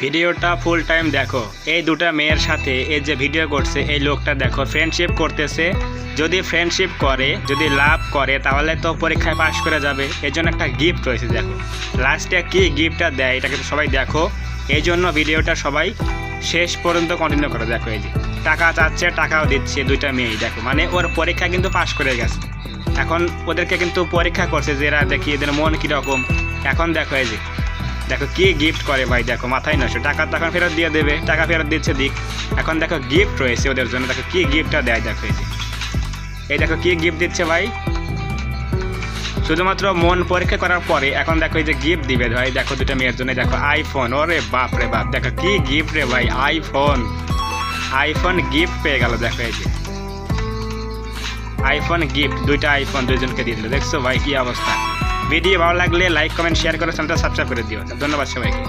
ভিডিওটা full time দেখো। এই দুটা মেয়ের সাথে এই যে ভিডিও করছে এই লোকটা দেখো ফ্রেন্ডশিপ করতেছে। যদি ফ্রেন্ডশিপ করে, যদি লাভ করে তাহলে তো পরীক্ষায় পাশ করে যাবে। এই জন্য একটা গিফট রয়েছে দেখো, লাস্টে কি গিফটটা দেয় এটা কিন্তু সবাই দেখো। এই জন্য ভিডিওটা সবাই শেষ পর্যন্ত কন্টিনিউ করে দেখো। এই যে টাকা চাচ্ছে, টাকাও দিচ্ছে দুইটা মেয়েই দেখো, মানে ওর পরীক্ষা কিন্তু পাশ করে গেছে। এখন ওদেরকে কিন্তু পরীক্ষা করছে যে এরা দেখি এদের মন কীরকম। এখন দেখো এই যে দেখো কি গিফট করে ভাই, দেখো মাথায় নষ্ট। টাকা তখন ফেরত দিয়ে দেবে, টাকা ফেরত দিচ্ছে দিক। এখন দেখো গিফট রয়েছে ওদের জন্য, দেখো কি গিফটটা দেয় দেখো। এই দেখো কি গিফট দিচ্ছে ভাই, শুধুমাত্র মন পরীক্ষা করার পরে এখন দেখো এই যে গিফট দিবে ভাই। দেখো দুটো মেয়ের জন্য দেখো আইফোন, ওরে বাপ রে বাপ, দেখো কি গিফট রে ভাই, আইফোন গিফট পেয়ে গেল। দেখো এই যে আইফোন গিফট, দুইটা আইফোন দুইজনকে দিয়ে দিল। দেখছো ভাই কি অবস্থা। ভিডিও ভালো লাগলে লাইক কমেন্ট শেয়ার করে চ্যানেলটা সাবস্ক্রাইব করে দিও। ধন্যবাদ সবাইকে।